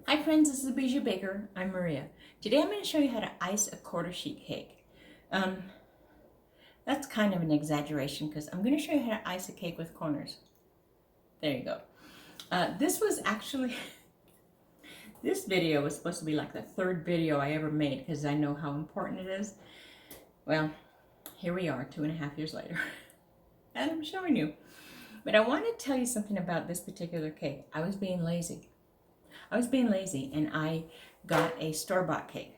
Hi friends, this is Bijou Baker. I'm Maria. Today I'm going to show you how to ice a quarter sheet cake. Um, that's kind of an exaggeration because I'm going to show you how to ice a cake with corners. There you go. This was actually, this video was supposed to be like the third video I ever made because I know how important it is. Well, here we are 2.5 years later and I'm showing you. But I want to tell you something about this particular cake. I was being lazy and I got a store-bought cake,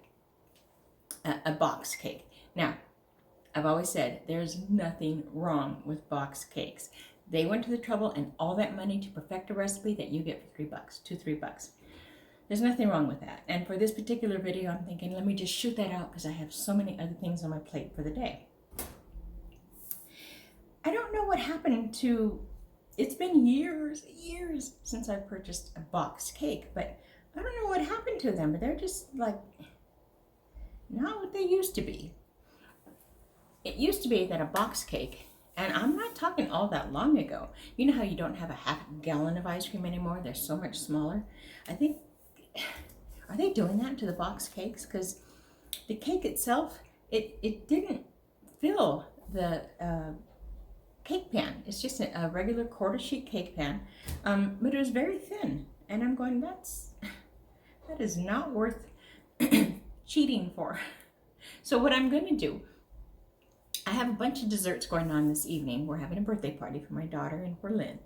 a box cake. Now, I've always said there's nothing wrong with box cakes. They went to the trouble and all that money to perfect a recipe that you get for $3, $2-3. There's nothing wrong with that. And for this particular video, I'm thinking, let me just shoot that out because I have so many other things on my plate for the day. I don't know what happened to, it's been years since I purchased a box cake, but I don't know what happened to them, but they're just like not what they used to be. It used to be that a box cake, and I'm not talking all that long ago. You know how you don't have a half gallon of ice cream anymore? They're so much smaller. I think, are they doing that to the box cakes? Because the cake itself, it didn't fill the cake pan. It's just a regular quarter sheet cake pan, but it was very thin. And I'm going, that is not worth cheating for. So what I'm going to do, I have a bunch of desserts going on this evening. We're having a birthday party for my daughter in Berlin.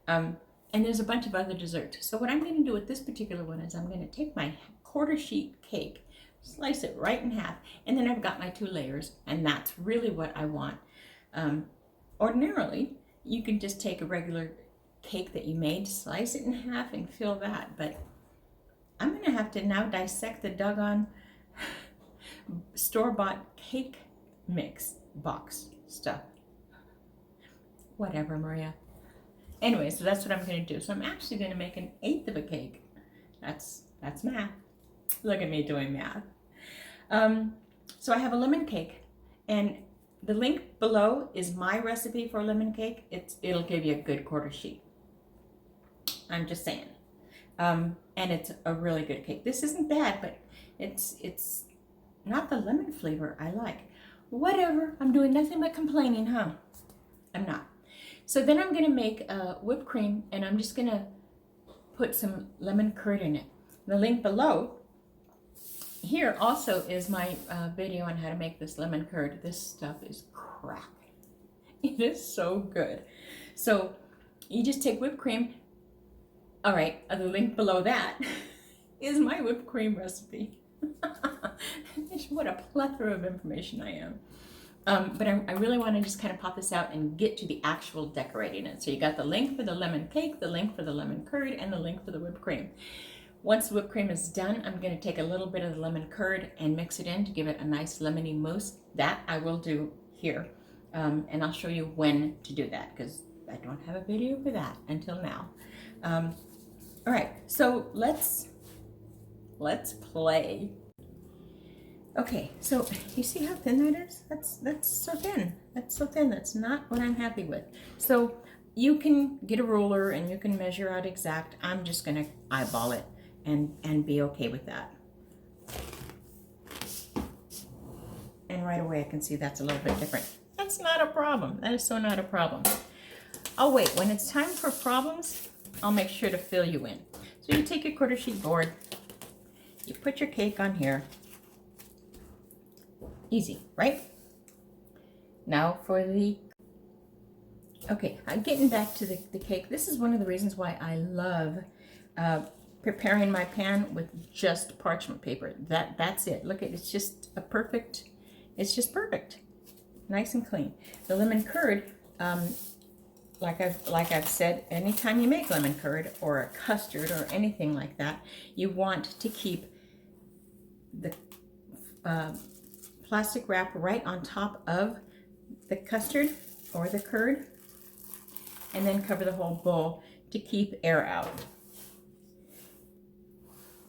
And there's a bunch of other desserts. So what I'm going to do with this particular one is I'm going to take my quarter sheet cake, slice it right in half, and then I've got my 2 layers, and that's really what I want. Ordinarily, you can just take a regular cake that you made, slice it in half, and fill that. But I'm going to have to now dissect the doggone store-bought cake mix box stuff. Whatever, Maria. Anyway, so that's what I'm going to do. So I'm actually going to make 1/8 of a cake. That's math. Look at me doing math. So I have a lemon cake, and the link below is my recipe for a lemon cake. It'll give you a good quarter sheet. I'm just saying. And it's a really good cake. This isn't bad, but it's not the lemon flavor I like. Whatever, I'm doing nothing but complaining, huh? I'm not. So then I'm gonna make whipped cream, and I'm just gonna put some lemon curd in it. The link below here also is my video on how to make this lemon curd. This stuff is crack. It is so good. So you just take whipped cream. All right, the link below that is my whipped cream recipe. What a plethora of information I am. But I really want to just kind of pop this out and get to the actual decorating it. So you got the link for the lemon cake, the link for the lemon curd, and the link for the whipped cream. Once the whipped cream is done, I'm going to take a little bit of the lemon curd and mix it in to give it a nice lemony mousse. That I will do here. And I'll show you when to do that because I don't have a video for that until now. All right, so let's play. Okay, so you see how thin that is? That's so thin. That's so thin. That's not what I'm happy with. So you can get a ruler and you can measure out exact. I'm just gonna eyeball it and be okay with that. And right away I can see that's a little bit different. That's not a problem. That is so not a problem. Oh wait, when it's time for problems, I'll make sure to fill you in. So you take your quarter sheet board, you put your cake on here. Easy, right? Now for the, okay, I'm getting back to the cake. This is one of the reasons why I love preparing my pan with just parchment paper. That's it. Look at it's just a perfect, it's just perfect. Nice and clean. The lemon curd, like I've said, anytime you make lemon curd or a custard or anything like that, you want to keep the plastic wrap right on top of the custard or the curd, and then cover the whole bowl to keep air out.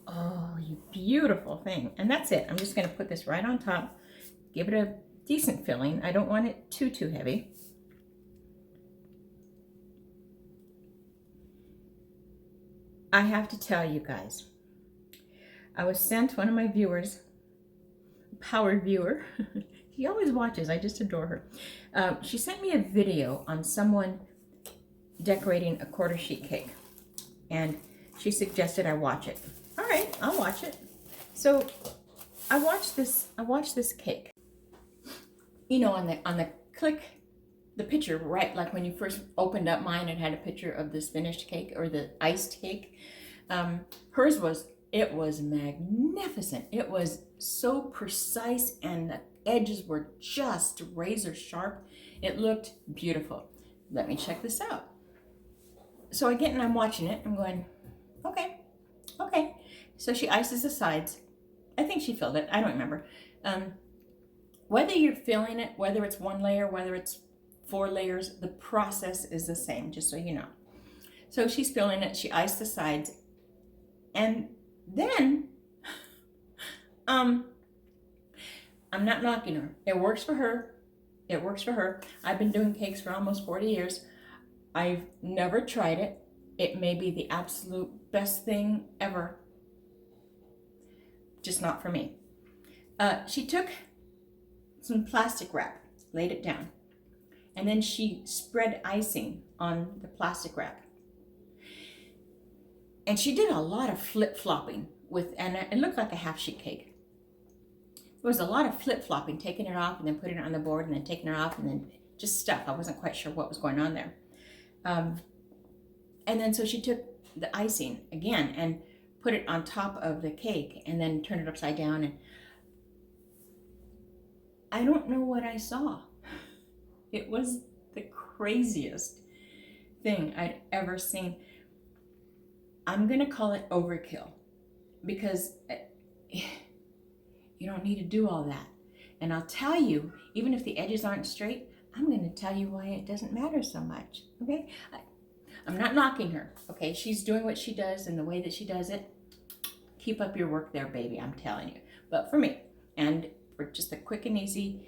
Oh, you beautiful thing. And that's it. I'm just going to put this right on top, give it a decent filling. I don't want it too heavy. I have to tell you guys, I was sent, one of my viewers, power viewer, she always watches, I just adore her. She sent me a video on someone decorating a quarter sheet cake, and she suggested I watch it. All right, I'll watch it. So I watched this cake. You know, on the click, the picture, right, like when you first opened up mine, it had a picture of this finished cake or the iced cake. Hers was, it was magnificent. It was so precise and the edges were just razor sharp. It looked beautiful. Let me check this out. So I get and I'm watching it. I'm going, okay. So she ices the sides. I think she filled it. I don't remember. Whether you're filling it, whether it's one layer, whether it's 4 layers, the process is the same, just so you know. So she's filling it. She iced the sides. And then, I'm not knocking her. It works for her. It works for her. I've been doing cakes for almost 40 years. I've never tried it. It may be the absolute best thing ever. Just not for me. She took some plastic wrap, laid it down, and then she spread icing on the plastic wrap. And she did a lot of flip-flopping with, and it looked like a half-sheet cake. There was a lot of flip-flopping, taking it off and then putting it on the board and then taking it off and then just stuff. I wasn't quite sure what was going on there. And then so she took the icing again and put it on top of the cake and then turned it upside down. And I don't know what I saw. It was the craziest thing I'd ever seen. I'm going to call it overkill because you don't need to do all that. And I'll tell you, even if the edges aren't straight, I'm going to tell you why it doesn't matter so much, okay? I'm not knocking her, okay? She's doing what she does and the way that she does it. Keep up your work there, baby, I'm telling you. But for me, and for just a quick and easy,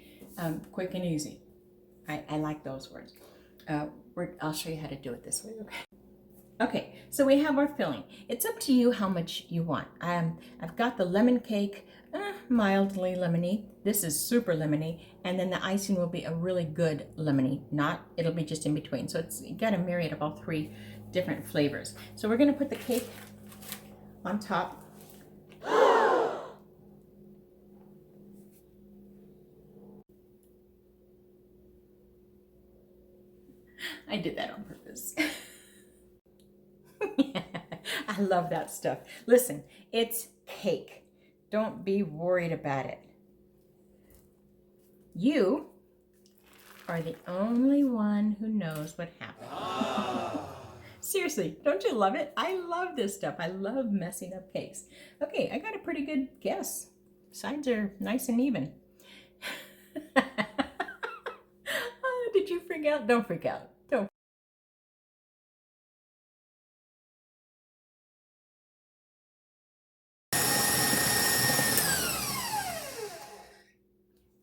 I like those words. I'll show you how to do it this way, okay? Okay, so we have our filling. It's up to you how much you want. I've got the lemon cake, mildly lemony. This is super lemony, and then the icing will be a really good lemony. It'll be just in between. So you got a myriad of all 3 different flavors. So we're gonna put the cake on top. I did that on purpose. I love that stuff. Listen, it's cake. Don't be worried about it. You are the only one who knows what happened. Seriously, don't you love it? I love this stuff. I love messing up cakes. Okay, I got a pretty good guess. Sides are nice and even. Oh, did you freak out? Don't freak out. Don't.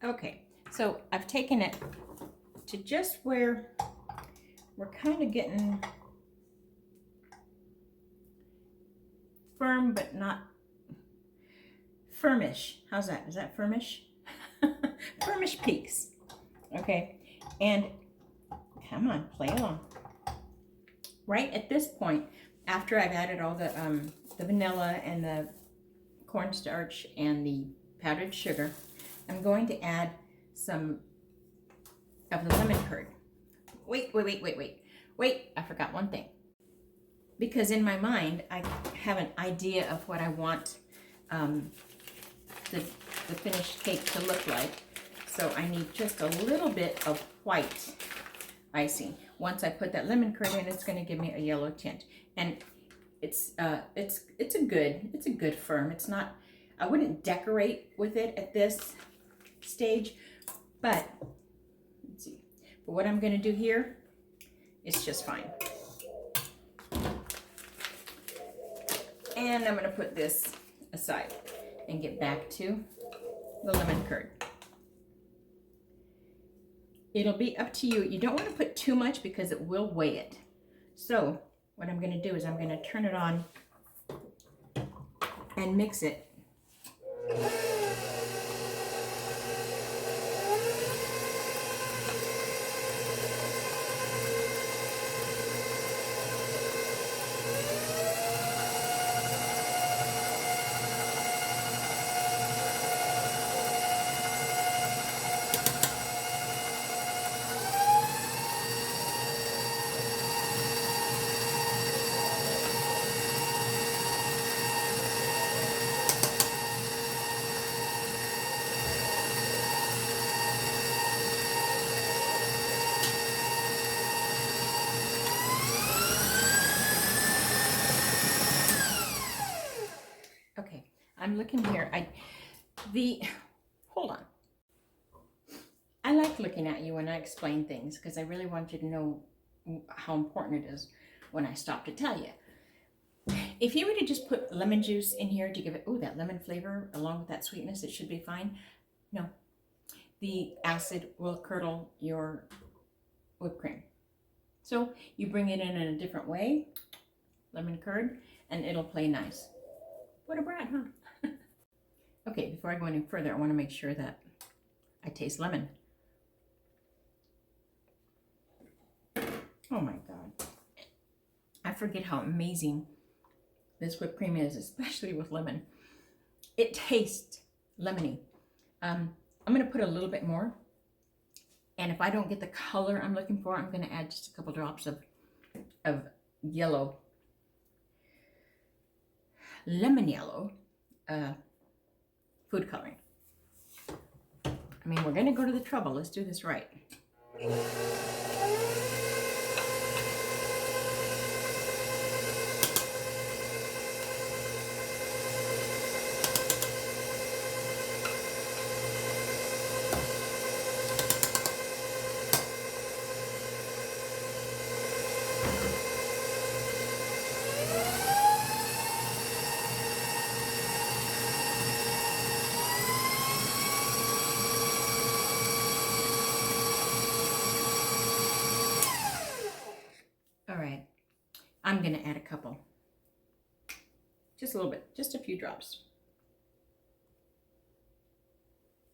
Okay, so I've taken it to just where we're kind of getting firm, but not firmish. How's that? Is that firmish? Firmish peaks. Okay, and come on, play along. Right at this point, after I've added all the vanilla and the cornstarch and the powdered sugar, I'm going to add some of the lemon curd. Wait, I forgot one thing. Because in my mind, I have an idea of what I want the finished cake to look like. So I need just a little bit of white icing. Once I put that lemon curd in, it's going to give me a yellow tint. And it's a good firm. It's not, I wouldn't decorate with it at this stage, but let's see. But what I'm going to do here is just fine. And I'm going to put this aside and get back to the lemon curd. It'll be up to you. You don't want to put too much because it will weigh it. So what I'm going to do is I'm going to turn it on and mix it Okay, I'm looking here. Hold on. I like looking at you when I explain things because I really want you to know how important it is when I stop to tell you. If you were to just put lemon juice in here to give it, that lemon flavor along with that sweetness, it should be fine. No, the acid will curdle your whipped cream. So you bring it in a different way, lemon curd, and it'll play nice. What a brat, huh? Okay, before I go any further, I want to make sure that I taste lemon. Oh my God. I forget how amazing this whipped cream is, especially with lemon. It tastes lemony. I'm going to put a little bit more. And if I don't get the color I'm looking for, I'm going to add just a couple drops of yellow, lemon yellow food coloring. I mean, we're going to go to the trouble. Let's do this right. I'm going to add a couple. Just a little bit, just a few drops.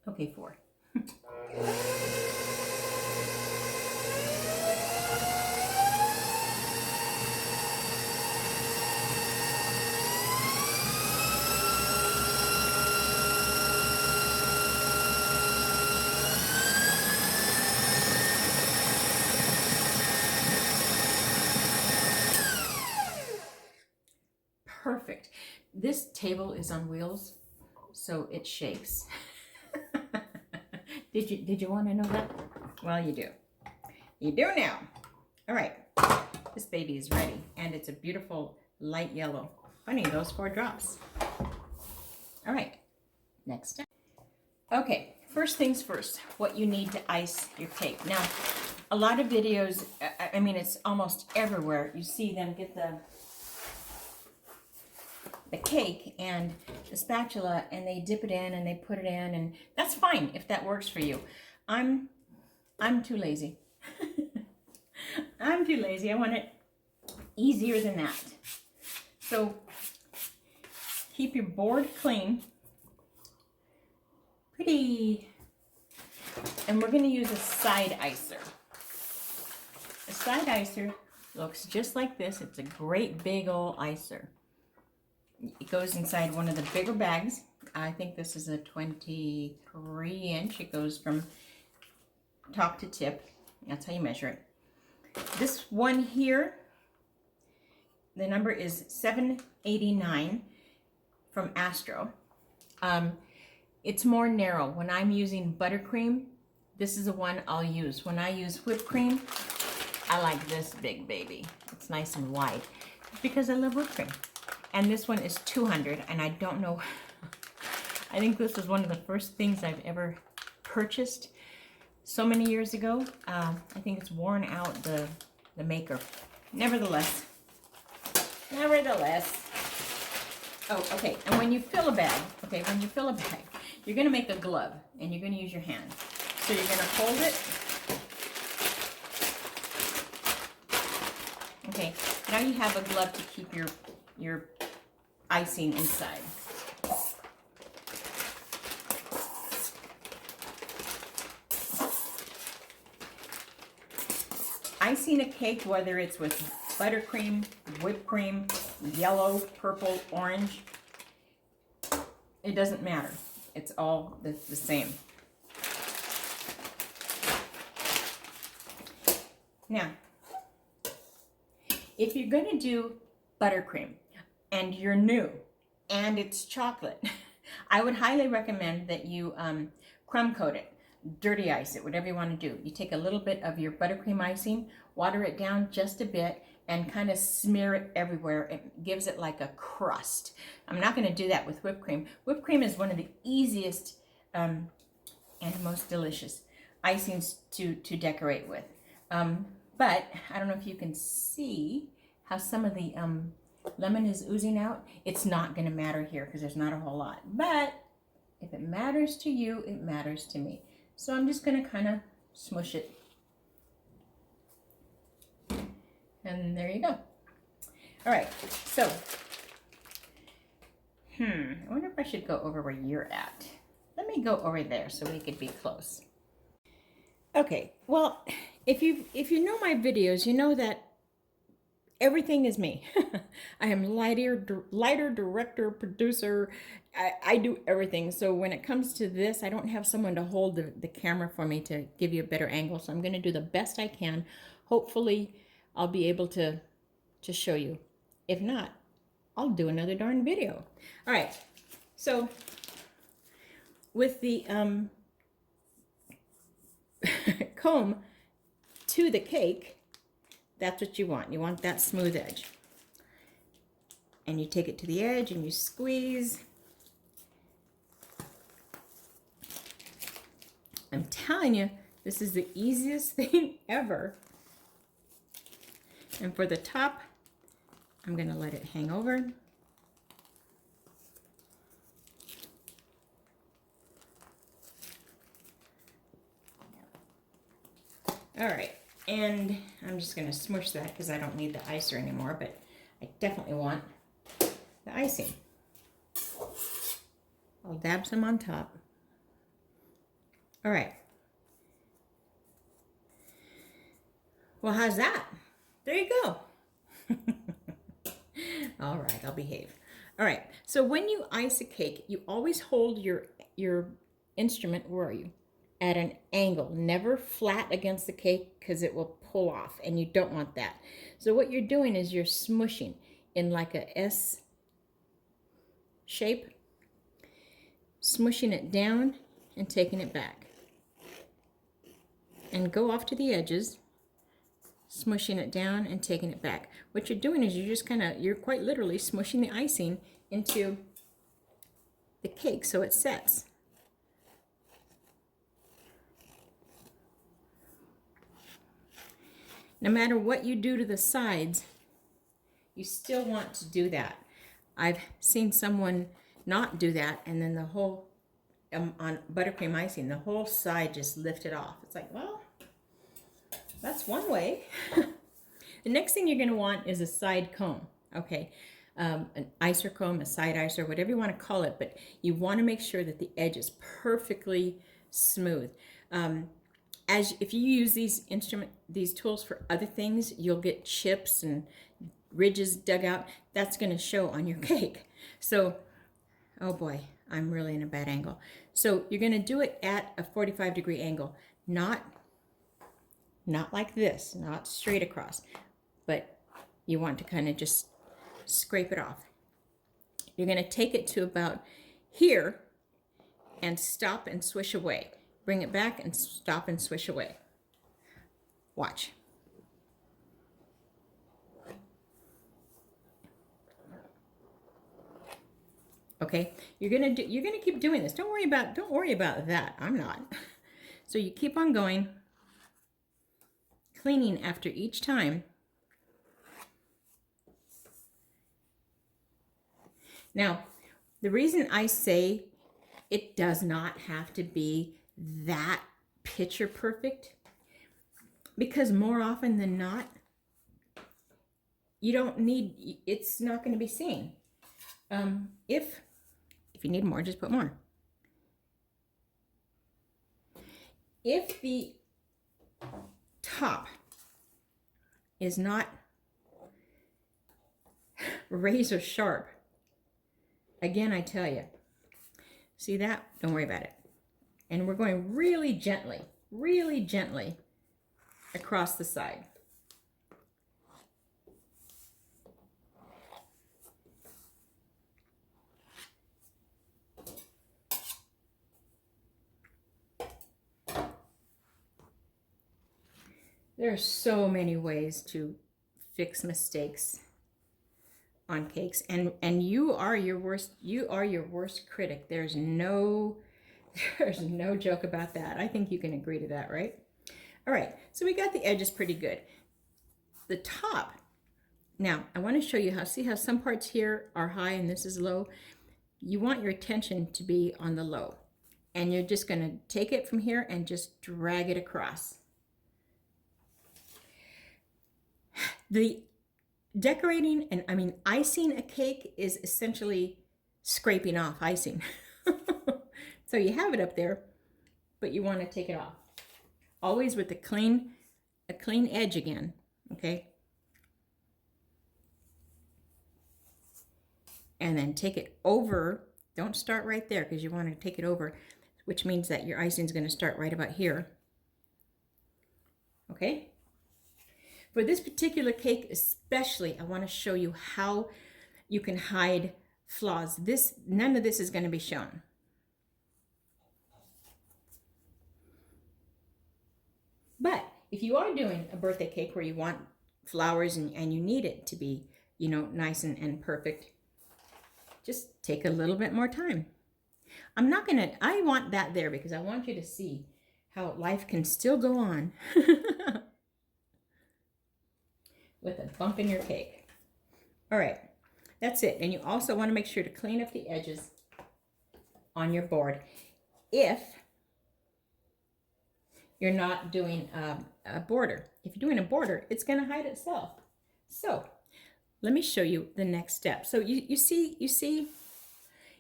Okay, 4. Perfect. This table is on wheels, so it shakes. Did you want to know that? Well, you do. You do now. All right. This baby is ready, and it's a beautiful light yellow. Funny, those 4 drops. All right. Next step. Okay. First things first, what you need to ice your cake. Now, a lot of videos, I mean, it's almost everywhere. You see them get the cake and the spatula and they dip it in and they put it in, and that's fine if that works for you. I'm too lazy. I'm too lazy. I want it easier than that. So keep your board clean. Pretty. And we're going to use a side icer. A side icer looks just like this. It's a great big old icer. It goes inside one of the bigger bags. I think this is a 23-inch. It goes from top to tip. That's how you measure it. This one here, the number is 789 from Astro. It's more narrow. When I'm using buttercream, this is the one I'll use. When I use whipped cream, I like this big baby. It's nice and wide because I love whipped cream. And this one is 200, and I don't know, I think this was one of the first things I've ever purchased so many years ago. I think it's worn out the maker. Nevertheless. Oh, okay, and when you fill a bag, you're gonna make a glove, and you're gonna use your hand. So you're gonna hold it. Okay, now you have a glove to keep your icing inside. icing a cake, whether it's with buttercream, whipped cream, yellow, purple, orange, it doesn't matter. It's all the same. Now, if you're going to do buttercream and you're new and it's chocolate, I would highly recommend that you crumb coat it, dirty ice it, whatever you want to do. You take a little bit of your buttercream icing, water it down just a bit, and kind of smear it everywhere. It gives it like a crust. I'm not going to do that with whipped cream. Whipped cream is one of the easiest and most delicious icings to decorate with. But I don't know if you can see how some of the lemon is oozing out. It's not going to matter here because there's not a whole lot. But if it matters to you, it matters to me. So I'm just going to kind of smush it. And there you go. All right, so, I wonder if I should go over where you're at. Let me go over there so we could be close. Okay, well, if you know my videos, you know that everything is me. I am lighter, director, producer. I do everything. So when it comes to this, I don't have someone to hold the camera for me to give you a better angle. So I'm going to do the best I can. Hopefully, I'll be able to show you. If not, I'll do another darn video. All right. So with the comb to the cake, that's what you want. You want that smooth edge. And you take it to the edge and you squeeze. I'm telling you, this is the easiest thing ever. And for the top, I'm going to let it hang over. All right, and I'm just going to smush that because I don't need the icer anymore, but I definitely want the icing. I'll dab some on top. All right. Well, how's that? There you go. All right, I'll behave. All right, so when you ice a cake, you always hold your instrument, where are you? At an angle, never flat against the cake because it will pull off and you don't want that. So what you're doing is you're smushing in like a S shape, smushing it down and taking it back. And go off to the edges, smushing it down and taking it back. What you're doing is you're quite literally smushing the icing into the cake so it sets. No matter what you do to the sides, you still want to do that. I've seen someone not do that, and then the whole, on buttercream icing, the whole side just lifted off. It's like, well, that's one way. The next thing you're going to want is a side comb, okay? An icer comb, a side icer, whatever you want to call it, but you want to make sure that the edge is perfectly smooth. If you use these tools for other things, you'll get chips and ridges dug out. That's going to show on your cake. So, oh boy, I'm really in a bad angle. So you're going to do it at a 45-degree angle, not like this, not straight across, but you want to kind of just scrape it off. You're going to take it to about here and stop and swish away. Bring it back and stop and swish away. Watch. Okay, you're gonna keep doing this. Don't worry about that. I'm not. So you keep on going, cleaning after each time. Now, the reason I say it does not have to be that picture perfect, because more often than not, it's not going to be seen. If you need more, just put more. If the top is not razor sharp. Again, I tell you, see that? Don't worry about it. And we're going really gently across the side. There are so many ways to fix mistakes on cakes, and you are your worst critic. There's no joke about that. I think you can agree to that, right? All right, so we got the edges pretty good. The top, now I want to show you how, see how some parts here are high and this is low? You want your attention to be on the low, and you're just going to take it from here and just drag it across. The decorating, and I mean icing a cake, is essentially scraping off icing. So you have it up there, but you want to take it off. Always with a clean edge again, okay? And then take it over. Don't start right there because you want to take it over, which means that your icing is going to start right about here. Okay? For this particular cake especially, I want to show you how you can hide flaws. None of this is going to be shown. But if you are doing a birthday cake where you want flowers and you need it to be, you know, nice and perfect, just take a little bit more time. I want that there because I want you to see how life can still go on with a bump in your cake. All right, that's it. And you also want to make sure to clean up the edges on your board. If you're not doing a border. If you're doing a border, it's going to hide itself. So let me show you the next step. So you see,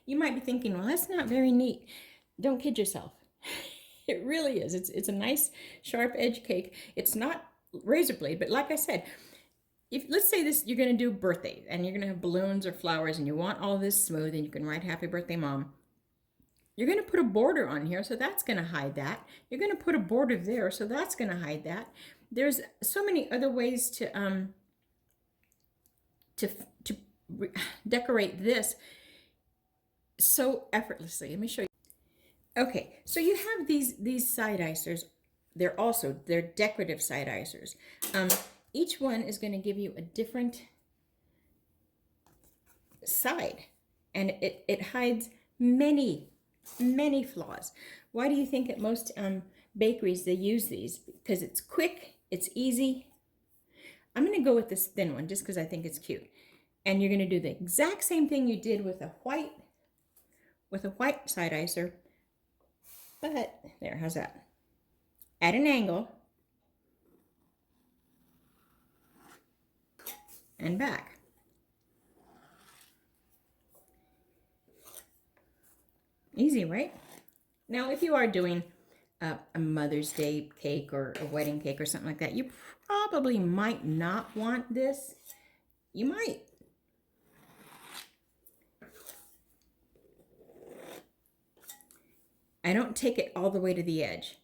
you might be thinking, well, that's not very neat. Don't kid yourself. It really is. It's a nice sharp edge cake. It's not razor blade, but like I said, if let's say this, you're going to do birthday and you're going to have balloons or flowers and you want all this smooth and you can write happy birthday mom. You're going to put a border on here, so that's going to hide that. You're going to put a border there, so that's going to hide that. There's so many other ways to decorate this so effortlessly. Let me show you. Okay, so you have these side icers. They're decorative side icers. Each one is going to give you a different side, and it hides many flaws. Why do you think at most bakeries they use these? Because it's quick, it's easy. I'm going to go with this thin one just because I think it's cute. And you're going to do the exact same thing you did with a white side icer. But there, how's that? At an angle and back. Easy, right? Now, if you are doing a Mother's Day cake or a wedding cake or something like that, you probably might not want this. You might. I don't take it all the way to the edge.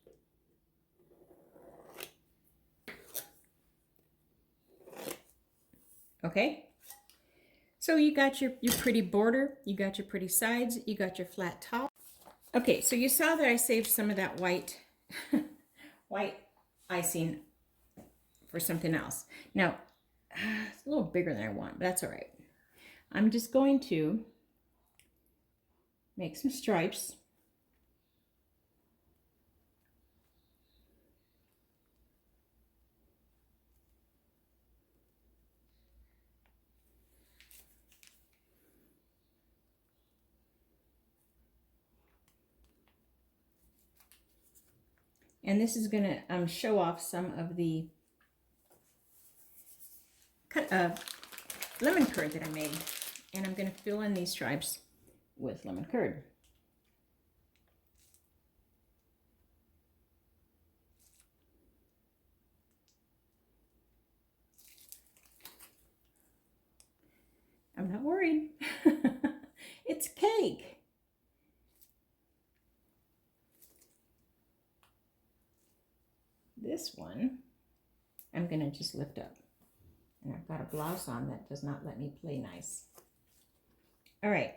Okay? So you got your pretty border, you got your pretty sides, you got your flat top. Okay, so you saw that I saved some of that white icing for something else. Now, it's a little bigger than I want, but that's all right. I'm just going to make some stripes. And this is going to show off some of the lemon curd that I made. And I'm going to fill in these stripes with lemon curd. I'm not worried. It's cake. This one, I'm gonna just lift up. And I've got a blouse on that does not let me play nice. All right.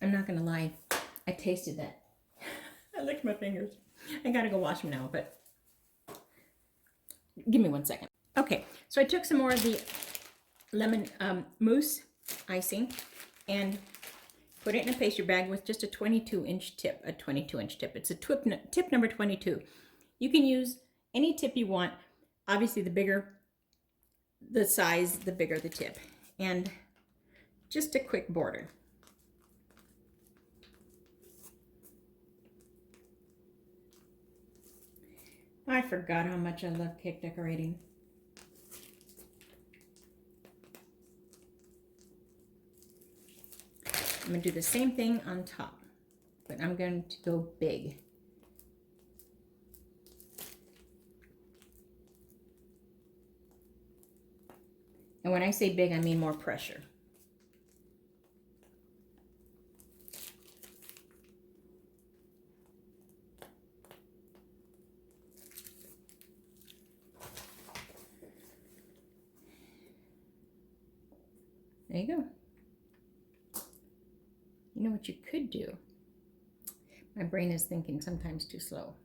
I'm not gonna lie, I tasted that. I licked my fingers. I gotta go wash them now, but give me 1 second. Okay, so I took some more of the lemon mousse icing and put it in a pastry bag with just a 22-inch tip, It's a tip number 22. You can use any tip you want. Obviously, the bigger the size, the bigger the tip. And just a quick border. I forgot how much I love cake decorating. I'm going to do the same thing on top, but I'm going to go big. And when I say big, I mean more pressure. There you go. You know what you could do? My brain is thinking sometimes too slow.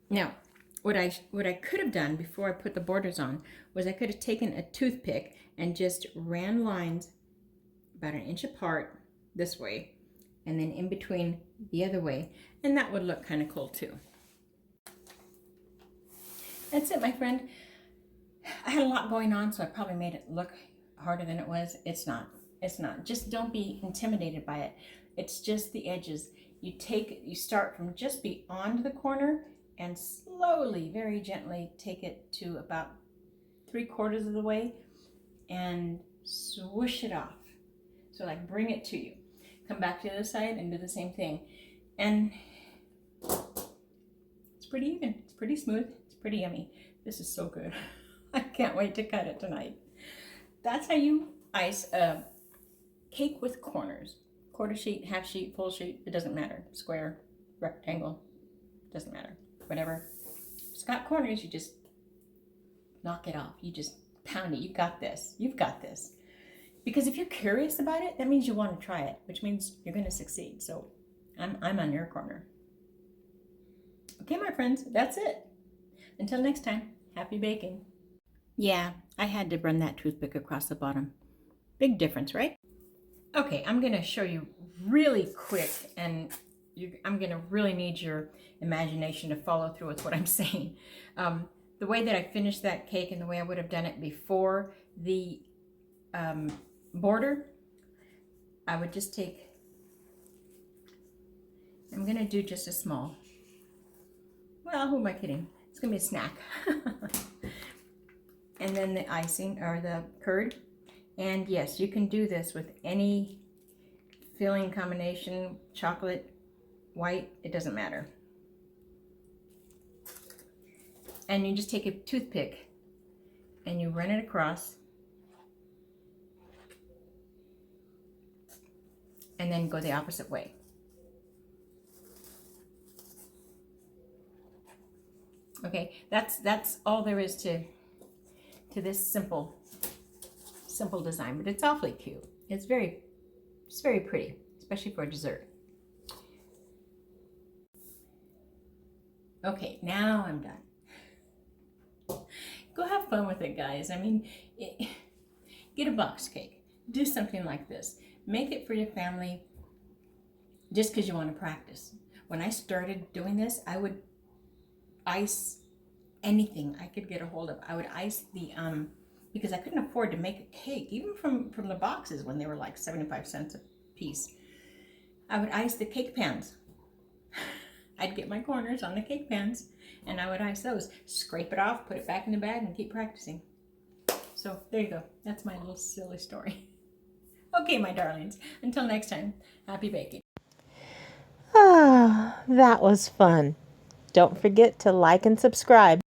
Now, what I could have done before I put the borders on was I could have taken a toothpick and just ran lines about 1 inch apart this way and then in between the other way, and that would look kind of cool too. That's it, my friend. I had a lot going on, so I probably made it look harder than it was. It's not. It's not. Just don't be intimidated by it. It's just the edges. You start from just beyond the corner and slowly, very gently take it to about 3/4 of the way and swoosh it off. So like bring it to you. Come back to the other side and do the same thing. And it's pretty even. It's pretty smooth. It's pretty yummy. This is so good. I can't wait to cut it tonight. That's how you ice a cake with corners. Quarter sheet, half sheet, full sheet, it doesn't matter. Square, rectangle, doesn't matter. Whatever. If it's got corners, you just knock it off. You just pound it. You got this. You've got this. Because if you're curious about it, that means you want to try it, which means you're going to succeed. So I'm on your corner. Okay, my friends, that's it. Until next time, happy baking. Yeah, I had to run that toothpick across the bottom. Big difference, right? Okay, I'm going to show you really quick, and I'm going to really need your imagination to follow through with what I'm saying. The way that I finished that cake and the way I would have done it before the border, I would just take, I'm going to do just a small, well, who am I kidding? It's going to be a snack. And then the icing, or the curd. And yes, you can do this with any filling combination, chocolate, white, it doesn't matter. And you just take a toothpick and you run it across and then go the opposite way. Okay, that's all there is to this simple design, but it's awfully cute. It's very pretty, especially for a dessert. Okay, now I'm done. Go have fun with it, guys. I mean, get a box cake. Do something like this. Make it for your family just because you want to practice. When I started doing this, I would ice anything I could get a hold of. I would ice the because I couldn't afford to make a cake, even from the boxes when they were like 75 cents a piece. I would ice the cake pans. I'd get my corners on the cake pans and I would ice those, scrape it off, put it back in the bag, and keep practicing. So there you go. That's my little silly story. Okay, my darlings, until next time, happy baking. That was fun. Don't forget to like and subscribe.